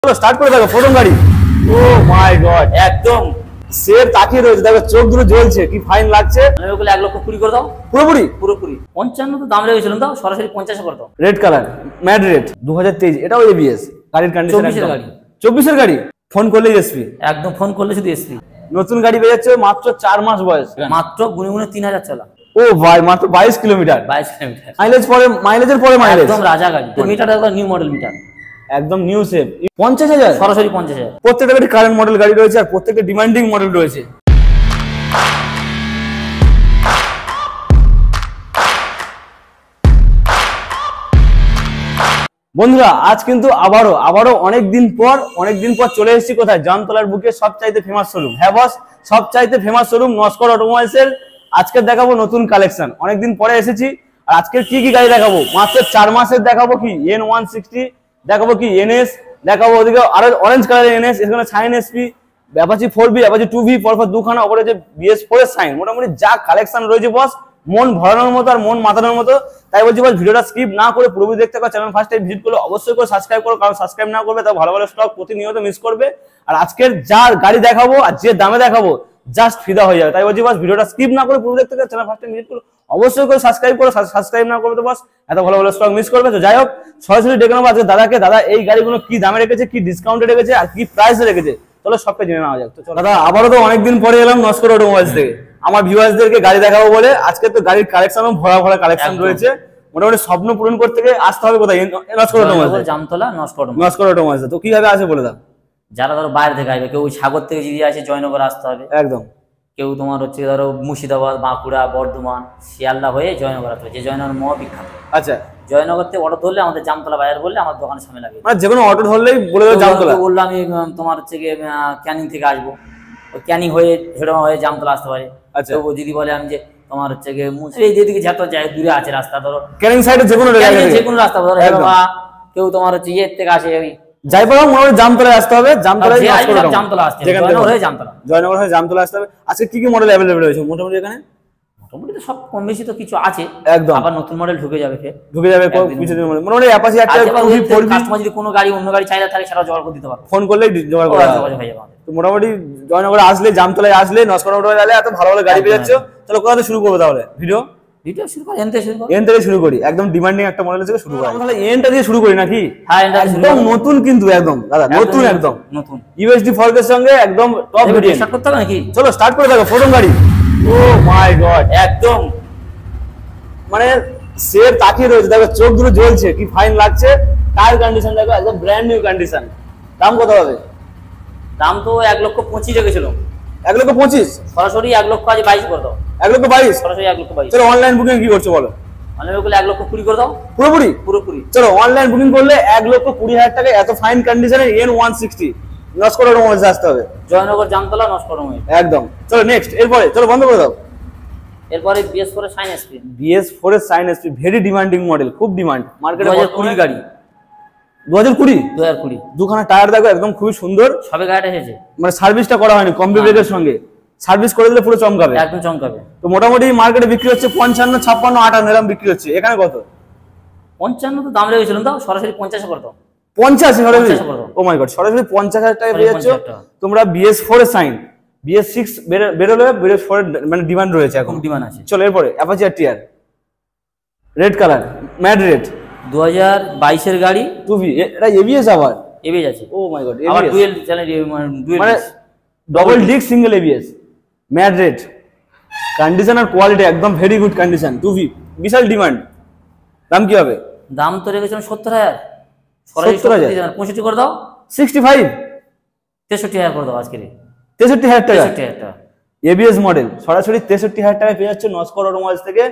চলো স্টার্ট করে দেখো প্রথম গাড়ি। ও মাই গড, একদম শের তাকিয়ে রয়েছে, দেখো চোখ দুটো জ্বলছে, কি ফাইন লাগছে। আমি ওগুলো 1,20,000 করে দাও পুরোপুরি পুরোপুরি। 55 তো দাম রেখেছিলাম, দাও সরাসরি 50 করে দাও। রেড কালার ম্যাট রেড 2023, এটাও এবিএস গাড়ির কন্ডিশন 24 এর গাড়ি। 24 এর গাড়ি, ফোন করলেই এসপি, একদম ফোন করলে শুধু এসপি। নতুন গাড়ি বেরোচ্ছে, মাত্র 4 মাস বয়স, মাত্র গুনে গুনে 3000 চলা। ও ভাই মাত্র 22 কিলোমিটার, 22 কিলোমিটার মাইলেজের পরে মাইলেজ, একদম রাজা গাড়ি। মিটারটা একদম নিউ মডেল মিটার, একদম নিউ শেপ। 50,000 সরাসরি 50,000। প্রত্যেকটা গাড়ি কারেন্ট মডেল গাড়ি রয়েছে, আর প্রত্যেকটা ডিমান্ডিং মডেল রয়েছে। বন্ধুরা আজ কিন্তু আবারও অনেকদিন পর চলে এসেছি কোথায়, জামতলার বুকে সবচাইতে ফেমাস শোরুম। হ্যাঁ বস, সবচাইতে ফেমাস শোরুম নস্কর অটোমোবাইলস এর। আজকে দেখাবো নতুন কালেকশন, অনেকদিন পরে এসেছি। আর আজকে কি গাড়ি দেখাবো, মাত্র 4 মাসের দেখাবো কি N160, দেখাবো কি NS, দেখাবো ওদিকে আরো অরেঞ্জ কালারের NS, এখানে sign SP, Apache 4V, Apache 2V, পরপর দুখানা, ওপরে যে BS4 এর সাইন। মোটামুটি যা কালেকশন রয়েছে বস, মন ভরানোর মতো আর মন মাতানোর মতো। তাই বলছি বস, ভিডিওটা স্কিপ না করে পুরোপুরি দেখতে পারো। চ্যানেল ফার্স্ট টাইম ভিজিট করলে অবশ্যই করে সাবস্ক্রাইব করো, কারণ সাবস্ক্রাইব না করবে তা ভালো ভালো স্টক প্রতিনিয়ত মিস করবে। আর আজকের যা গাড়ি দেখাবো আর যে দামে দেখাবো জাস্ট ফিদা হয়ে যাবে। তাই বলছি বস, ভিডিওটা স্কিপ না করে পুরো দেখতে পারো। চ্যানেল ফার্স্ট টাইম ভিজিট করো অবশ্যই করে সাবস্ক্রাইব করো, সাবস্ক্রাইব না করবে তো বস এত ভালো ভালো স্টক মিস করবে। তো যাই হোক, সরাসরি ডেকে নেবো আজকে দাদাকে। দাদা এই গাড়িগুলো কি দামে রেখেছে, কি ডিসকাউন্টে রেখেছে, আর কি প্রাইসে রেখেছে, চলো সবকে জেনে নেওয়া যাক। তো চলো দাদা, আবারও তো অনেকদিন পরে এলাম নস্কর অটোমোবাইলস থেকে আমার ভিউয়ার্সদেরকে গাড়ি দেখাবো বলে। আজকে তো গাড়ির কালেকশনও ভরা কালেকশন রয়েছে। মোটামুটি স্বপ্ন পূরণ করতে গিয়ে আসতে হবে কোথায়, নস্কর অটোমোবাইলস, জামতলা নস্কর অটোমোবাইলস। তো কিভাবে আসে বলে দাও। যারা ধরো বাইরে থেকে আসবে, কেউ সাগর থেকে যদি আসে জয়নগর আসতে হবে, একদম। কেউ তোমার হচ্ছে ধরো মুর্শিদাবাদ, বাঁকুড়া, বর্ধমান, শিয়ালদা হয়ে জয়নগর আসতে হবে, যে জয়নগর বিখ্যাত। আচ্ছা, জয়নগর থেকে অটো ধরলে আমাদের জামতলা বাজার বললে আমার দোকানের সামনে লাগে। মানে যে কোনো অটো ধরলেই বলে দাও জামতলা। বললো আমি তোমার হচ্ছে গিয়ে ক্যানিং থেকে আসবো, ওই ক্যানিং হয়ে হেডমা হয়ে জামতলা আসতে পারে। আচ্ছা, ও যদি বলে আমি যে তোমার হচ্ছে গিয়ে এই যেদিকে যত যায় দূরে আছে রাস্তা, ধরো ক্যানিং সাইডে যে কোনো রাস্তা, ধরো হেডমা, কেউ তোমার হচ্ছে ইয়ের থেকে আসে যাই পারো মোটামুটি জামতলায় আসতে হবে। জামতলা আসতে হবে, জয়নগর হয়ে জামতলা আসতে হবে। আজকে কি কি মডেল অ্যাভেলেবল রয়েছে মোটামুটি এখানে? মোটামুটি তো সব কম বেশি তো কিছু আছে, একদম। আবার নতুন মডেল ঢুকে যাবে কিছুদিন মধ্যে। মোটামুটি অ্যাপাচি একটা কাস্টমার যদি কোনো গাড়ি অন্য গাড়ি চাহিদা থাকে সেটা জোগাড় করে দিতে পারবে, ফোন করলেই জোগাড় করা হয়ে যাবে। তো মোটামুটি জয়নগরে আসলে, জামতলায় আসলে, নস্কর অটোমোবাইলস এত ভালো ভালো গাড়ি পেয়ে যাচ্ছ। চলো কোথা থেকে শুরু করবো তাহলে ভিডিও শুরু করি, এন থেকে শুরু করি। একদম ডিমান্ডিং একটা মডেল থেকে শুরু করি, তাহলে এনটা দিয়ে শুরু করি নাকি? হ্যাঁ, একদম নতুন, কিন্তু একদম দাদা নতুন, একদম নতুন ইউএসডি ফর্কের সঙ্গে একদম টপ ভেরিয়েন্ট। স্টার্ট করতে হবে নাকি? চলো স্টার্ট করে দেখো প্রথম গাড়ি। ও মাই গড, একদম মানে শের তাকিয়ে রয়েছে, দেখো চোখ দুটো জ্বলছে, কি ফাইন লাগছে। টায়ার কন্ডিশন দেখো একদম ব্র্যান্ড নিউ কন্ডিশন। দাম কত হবে? দাম তো 1,25,000 রেখেছিল। 1,25,000 সরাসরি 1,22,000 করে দাও। 1,22,000 সরাসরি 1,22,000। চলো অনলাইন বুকিং কি করছো বলো? অনলাইন বুকিং 1,20,000 করে দাও পুরোপুরি। চলো অনলাইন বুকিং করলে 1,20,000 টাকায় এত ফাইন কন্ডিশনের N160 নস্কর অটোমোবাইলস আসতে হবে, জয়নগর জামতলা নস্কর অটোমোবাইলস একদম। চলো নেক্সট, এরপরে চলো বন্ধ করে দাও। এরপরে BS4 এর সাইন এসপি। BS4 এর shine SP very demanding model, খুব ডিমান্ড মার্কেটে। 2020 গাড়ি, 2020 দুখানা টায়ার দেখো একদম খুবই সুন্দর। সবে গাড়িটা এসেছে, মানে সার্ভিসটা করা হয়নি, কম্বি ব্রেকের সঙ্গে সার্ভিস করে দিলে পুরো চমকাবে, একদম চমকাবে। তো মোটামুটি মার্কেটে বিক্রি হচ্ছে 55, 56, 58 এরকম বিক্রি হচ্ছে। এখানে কত? 55 তো দাম রেখেছিলাম, দাও সরাসরি 50 করে দাও। 50 সরাসরি? ও মাই গড, সরাসরি 50,000 টাকা পেয়ে যাচ্ছ তোমরা। BS4 এর সাইন, BS6 বেরোলে BS4 এর মানে ডিমান্ড রয়েছে, এখন ডিমান্ড আছে। চলো এরপরে অ্যাপাচি টিয়ার রেড কালার ম্যাট রেড 2022 এর গাড়ি 2V, এটা ABS আবার ABS আছে। ও মাই গড, আবার ডুয়েল চ্যানেল, মানে double disc single ABS matte red. Condition আর কোয়ালিটি একদম ভেরি গুড কন্ডিশন, 2V, বিশাল ডিমান্ড। দাম কি হবে? দাম তো রেখেছিলাম 70,000, সরাসরি 65 করে দাও। 65, 63,000 করে দাও আজকে। 63,000 টাকা 63,000 টাকা ABS মডেল, সরাসরি 63,000 টাকায় পেয়ে যাচ্ছে নস্কর অটোমোবাইলস থেকে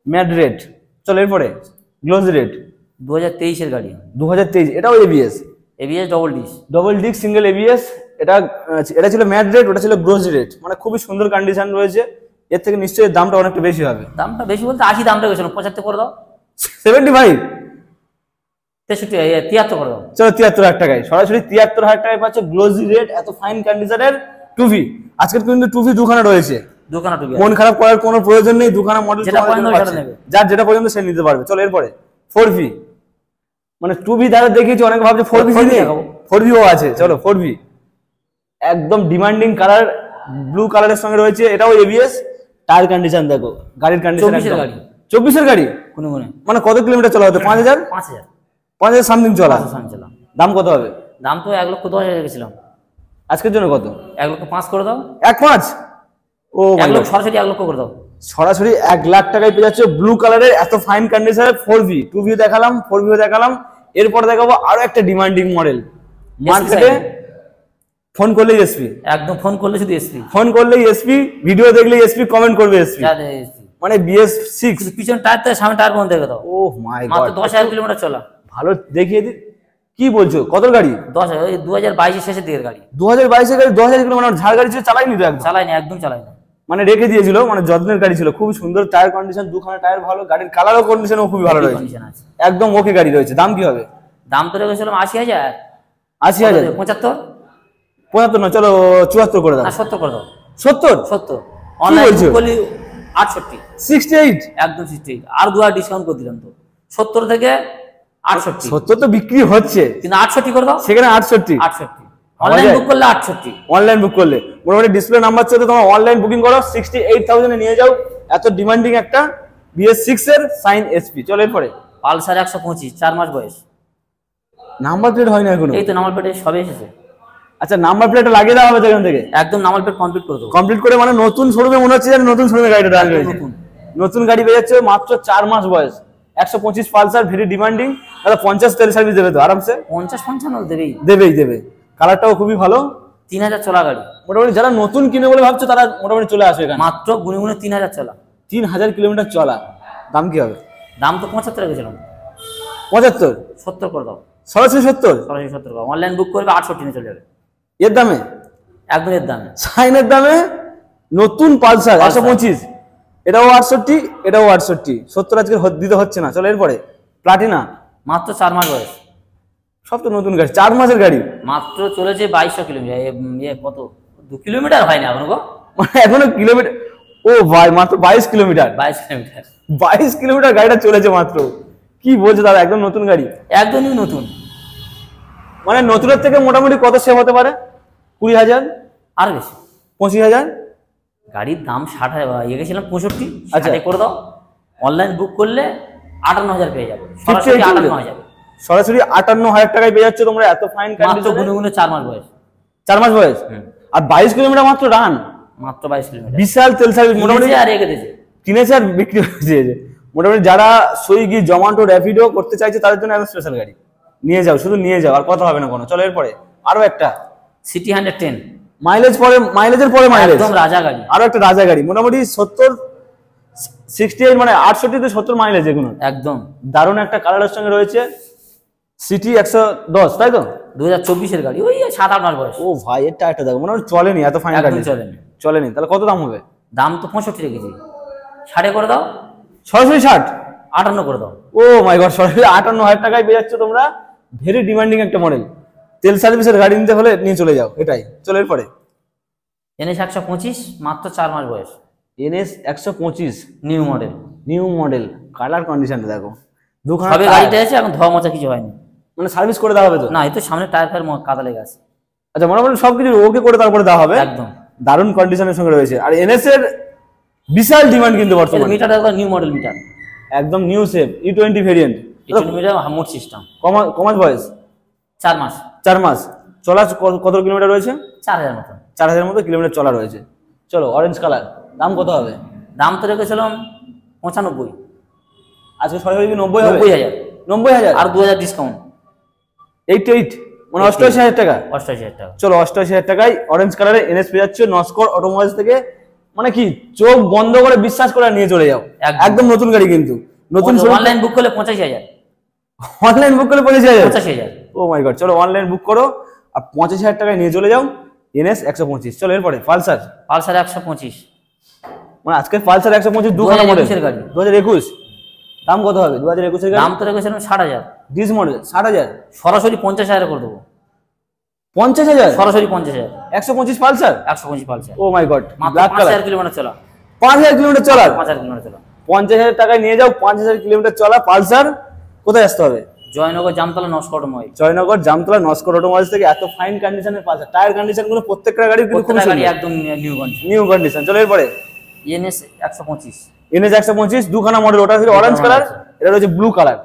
ম্যাট রেড। চলো এরপরে গ্লোজি রেড 2023 এর গাড়ি, 2023, এটাও ABS double disc single ABS। এটা ছিল ম্যাট রেড, ওটা ছিল গ্লোজি রেড। মানে খুবই সুন্দর কন্ডিশন রয়েছে। এর থেকে নিশ্চয়ই দামটা অনেকটা বেশি হবে। দামটা বেশি বলতে 80 দাম রেখেছিল, 75 করে দাও। 75, 73 করে দাও। চলো 73,000 টাকায়, সরাসরি 73,000 টাকায় পাচ্ছ গ্লোজি রেড এত ফাইন কন্ডিশনের 2V। আজকের কিন্তু 2V দুখানা রয়েছে, দুখানা 2V, মন খারাপ করার কোনো প্রয়োজন নেই, দুখানা মডেল যার যেটা পর্যন্ত সে নিতে পারবে। চলো এরপরে 4V, মানে 2V দ্বারা দেখিয়েছি, অনেকে ভাবছে 4V 4V আছে, চলো 4V একদম ডিমান্ডিং কালার, ব্লু কালারের সঙ্গে রয়েছে, এটাও এবিএস। টায়ার কন্ডিশন দেখো, গাড়ির কন্ডিশন 24 গাড়ি, 24 গাড়ি, কোনো মানে কত কিলোমিটার চলা হতো? 5000 5000 সামথিং চলা। দাম কত হবে? দাম তো 1,10,000 রেখেছিলাম, আজকের জন্য কত? 1,05,000 করে দাও। 1,05,000? ও মাই গড, সরাসরি 1,00,000 করে দাও। সরাসরি 1,00,000 টাকায় পেয়ে যাচ্ছে ব্লু কালারের এত ফাইন কন্ডিশনের 4V। 2V দেখালাম, 4V দেখালাম, এরপর দেখাবো আরো একটা ডিমান্ডিং মডেল। মার্কেটে ফোন করলেই এসপি, একদম ফোন করলে শুধু এসপি, ফোন করলেই এসপি, ভিডিও দেখলেই এসপি, কমেন্ট করবে এসপি, মানে BS6। পিছন টায়ার থেকে সামনে টায়ার পর্যন্ত দেখে দাও। ও মাই গড, মাত্র 10,000 কিলোমিটার চলা। ভালো দেখিয়ে দি। কি বলছো, কত গাড়ি? 10,000, 2022 এর শেষের দিকের গাড়ি। 2022 এর গাড়ি, 10,000 কিলোমিটার, মানে ঝাড় গাড়ি ছিল, চালাইনি তো? একদম চালাইনি, একদম চালাইনি, মানে রেখে দিয়েছিল, মানে যত্নের গাড়ি ছিল, খুব সুন্দর টায়ার কন্ডিশন, দুখানা টায়ার ভালো, গাড়ির কালার ও কন্ডিশনও খুবই ভালো রয়েছে, একদম ওকে গাড়ি রয়েছে। দাম কি হবে? দাম তো রেখেছিলাম 80,000। 80,000? 75? 75 না, চলো 74 করে দাও। 70 করে দাও। 70? অনলাইন করলি 68, 68? একদম 68, আর 2 ডিসকাউন্ট করে দিলাম তো, 70 থেকে 68। 70 তো বিক্রি হচ্ছে, কিন্তু 68 করে দাও, সেখানে 68। অনলাইন বুক করলে 68, অনলাইন বুক করলে মোটামুটি ডিসপ্লে নাম্বার চলতে তোমার অনলাইন বুকিং করো, 68,000 এ নিয়ে যাও এত ডিমান্ডিং একটা BS6 এর সাইন এসপি। চলো এরপরে পালসার 125, 4 মাস বয়স। নাম্বার প্লেট হয় না এখনো? এই তো নাম্বার প্লেট সবে এসেছে। আচ্ছা, নাম্বার প্লেটটা লাগিয়ে দেওয়া হবে তো এখান থেকে? একদম নাম্বার প্লেট কমপ্লিট করে দেবো। কমপ্লিট করে, মানে নতুন শোরুমে মনে হচ্ছে যেন নতুন শোরুমে গাড়িটা রান রয়েছে। নতুন গাড়ি পেয়ে যাচ্ছে, মাত্র 4 মাস বয়স, 125 পালসার, ভেরি ডিমান্ডিং। দাদা 50 তেল সার্ভিস দেবে তো আরামসে? 50-55 দেবে। কালারটাও খুবই ভালো, 3,000 চলা গাড়ি। মোটামুটি যারা নতুন কিনে বলে ভাবছো তারা মোটামুটি চলে আসবে এখানে। মাত্র গুনে 3,000 চলা, 3,000 কিলোমিটার চলা। দাম কি হবে? দাম তো 75 রেখেছিলাম। 75? 70 করে দাও। সরাসরি 70? সরাসরি 70 করে। অনলাইন বুক করবে 68 নিয়ে চলে যাবে। এর দামে? একদম এর দামে, সাইনের দামে নতুন পালসার 125, এটাও 68, এটাও 68। 70 আজকে দিতে হচ্ছে না। চলো এরপরে প্লাটিনা, মাত্র 4 মাস বয়স, সব তো নতুন গাড়ি, 4 মাসের গাড়ি, মাত্র চলেছে 2200 কিলোমিটার। কত 2 কিলোমিটার হয়নি এখনো গো, মানে এখনো কিলোমিটার? ও ভাই, মাত্র 22 কিলোমিটার? 22 কিলোমিটার, 22 কিলোমিটার গাড়িটা চলেছে মাত্র। কি বলছো দাদা, একদম নতুন গাড়ি? একদমই নতুন। মানে নতুনের থেকে মোটামুটি কত সেভ হতে পারে? 20,000? আর বেশি, 25,000? গাড়ির দাম 60 গেছিলাম 65, আচ্ছা করে দাও। অনলাইন বুক করলে 58,000 পেয়ে যাবে, সরাসরি 58,000। সরাসরি 58,000 টাকায় পেয়ে যাচ্ছ তোমরা এত ফাইন মাত্র গুনে 4 মাস বয়স। 4 মাস বয়স, আর 22 কিলোমিটার মাত্র রান, মাত্র 22 কিলোমিটার। বিশাল তেল সার্ভিস মোটামুটি। আর রেখে দিয়েছে, কিনেছে আর বিক্রি হয়েছে। মোটামুটি যারা সুইগি, জোম্যাটো, র্যাপিডো করতে চাইছে তাদের জন্য একদম স্পেশাল গাড়ি। নিয়ে যাও, শুধু নিয়ে যাও, আর কথা হবে না কোনো। চলো এরপরে আরো একটা সিটি 110, মাইলেজের পরে মাইলেজ, একদম রাজা গাড়ি। আরো একটা রাজা গাড়ি, মোটামুটি 70, 68, মানে 68 থেকে 70 মাইলেজ এগুলো। একদম দারুণ একটা কালারের সঙ্গে রয়েছে, সিটি 110, তাই তো? 2024 এর গাড়ি, ওই 7-8 মাস বয়স। ও ভাই, এর টায়ারটা দেখো, মনে হয় চলেনি, এত ফাইন গাড়ি চলেনি। তাহলে কত দাম হবে? দাম তো 65 রেখেছি, 60 করে দাও। সরাসরি 60? 58 করে দাও। ও মাই গড, সরাসরি 58,000 টাকায় পেয়ে যাচ্ছ তোমরা, ভেরি ডিমান্ডিং একটা মডেল। তেল সার্ভিসের গাড়ি নিতে হলে নিয়ে চলে যাও, এটাই। চলো এরপরে NS 125, মাত্র 4 মাস বয়স। NS 125 নিউ মডেল, কালার কন্ডিশনটা দেখো, দুখানা সবে গাড়িটা আছে, এখন ধোয়া মোছা কিছু হয়নি। মানে সার্ভিস করে দেওয়া হবে তো? না, এই তো সামনে টায়ার ফায়ার কাদা লেগে আছে। আচ্ছা, মোটামুটি সবকিছু ওকে করে তারপরে দেওয়া হবে। একদম দারুণ কন্ডিশনের সঙ্গে রয়েছে। আর NS এর বিশাল ডিমান্ড কিন্তু বর্তমানে। মিটারটা একদম নিউ মডেল মিটার, একদম new shape, E20 variant. E20 meter মোট সিস্টেম। কমাস বয়স 4 মাস। 4 মাস চলা, কত কিলোমিটার রয়েছে? 4,000 মতো। 4,000 মতো কিলোমিটার চলা রয়েছে। চলো অরেঞ্জ কালার, দাম কত হবে? দাম তো রেখেছিলাম 95, আজকে সরাসরি 90 হবে? 90,000। 90,000 আর 2,000 ডিসকাউন্ট, 88, মানে 88,000 টাকা। 88,000 টাকা। চলো 88,000 টাকায় অরেঞ্জ কালারে NS পেয়ে যাচ্ছে নস্কর অটোমোবাইলস থেকে। মানে কি, চোখ বন্ধ করে বিশ্বাস করে নিয়ে চলে যাও, একদম নতুন গাড়ি কিন্তু। নতুন অনলাইন বুক করলে 85,000, অনলাইন বুক করলে 85,000। ও মাই গড, চলো অনলাইন বুক করো আর 85,000 টাকায় নিয়ে চলে যাও NS 125। চলো এরপরে পালসার 125, মানে আজকে পালসার 125 দুখানা মডেল, 2021। দাম কত হবে 2021 এর গাড়ি? দাম তো রেখেছিলাম 60,000। ডিস মডেল 60,000, সরাসরি 50,000 করে দেবো। 50,000? সরাসরি 50,000। 125 Pulsar? 125 Pulsar. O my god, black colour. 5,000 kilometre চলা। 5,000 কিলোমিটার চলা? 5,000 কিলোমিটার চলা। 50,000 টাকায় নিয়ে যাও 5,000 কিলোমিটার চলা পালসার। কোথায় আসতে হবে? জয়নগর জামতলা নস্কর অটোমোবাইল। জয়নগর জামতলা নস্কর অটোমোবাইলস থেকে এত ফাইন কন্ডিশনের পাওয়া যায়। টায়ার কন্ডিশন গুলো প্রত্যেকটা গাড়ি কিন্তু খুব প্রত্যেকটা গাড়ি সুন্দর, একদম নিউ কন্ডিশন। New condition. চলো এরপরে এনএস 125। এনএস 125 দুখানা মডেল, ওটা হচ্ছে অরেঞ্জ কালার, এটা হচ্ছে ব্লু কালার,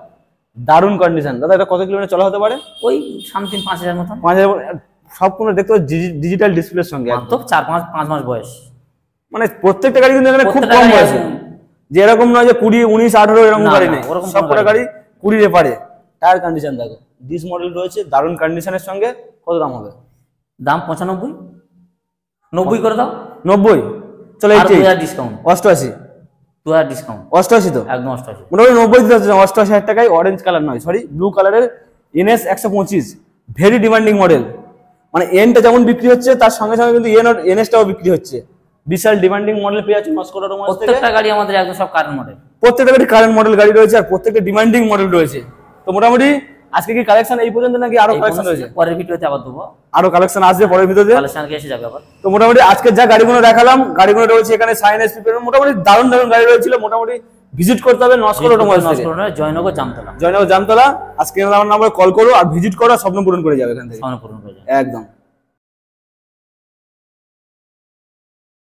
দারুন কন্ডিশন। দাদা এটা কত কিলোমিটার চলা হতে পারে? ওই সামথিং 5000 মতন। 5000। সম্পূর্ণ দেখতে পাচ্ছ ডিজিটাল ডিসপ্লের সঙ্গে, মাত্র 4-5 মাস বয়স। মানে প্রত্যেকটা গাড়ি কিন্তু এখানে খুব প্রত্যেকটা কম গাড়ি বয়সে, যে এরকম নয় যে 20, 19, 18 এরকম না, গাড়ি না, নেই, ওরকম সব কোনো কটা গাড়ি গাড়ি 20 এ পারে। টায়ার কন্ডিশন দেখো, ডিস মডেল রয়েছে দারুন কন্ডিশনের সঙ্গে। কত দাম হবে? দাম 95, 90 করে দাও। 90। চলো আর 80, 2000 ডিসকাউন্ট, 88, 2000 ডিসকাউন্ট, 88 তো একদম 88। মোটামুটি 90 দিতে হচ্ছে। 88,000 টাকায় অরেঞ্জ কালার নয় সরি ব্লু কালারের এনএস 125, ভেরি ডিমান্ডিং মডেল। মানে এনটা যেমন বিক্রি হচ্ছে তার সঙ্গে সঙ্গে কিন্তু এনএসটাও বিক্রি হচ্ছে। বিশাল ডিমান্ডিং মডেল পেয়ে যাচ্ছে নস্কর অটোমোবাইলস থেকে। প্রত্যেকটা গাড়ি আমাদের একদম সব কারেন্ট মডেল। প্রত্যেকটা গাড়ি কারেন্ট মডেল গাড়ি রয়েছে আর প্রত্যেকটা ডিমান্ডিং মডেল রয়েছে। তো মোটামুটি আজকে কি কালেকশন এই পর্যন্ত নাকি আরো কালেকশন রয়েছে? পরের ভিডিওতে আবার দেবো, আরো কালেকশন আসবে পরের ভিডিওতে। কালেকশন এসে যাবে আবার। তো মোটামুটি আজকে যা গাড়িগুলো দেখালাম, গাড়িগুলো রয়েছে এখানে সাইন এসপি, মোটামুটি দারুণ দারুণ গাড়ি রয়েছিল। মোটামুটি ভিজিট করতে হবে নস্কর অটোমোবাইলস থেকে, জয়নগর জামতলা। জয়নগর জামতলা। আজকে আমার নাম্বারে কল করো আর ভিজিট করো, স্বপ্ন পূরণ করে যাবে এখান থেকে স্বপ্ন পূরণ হয়ে যাবে একদম।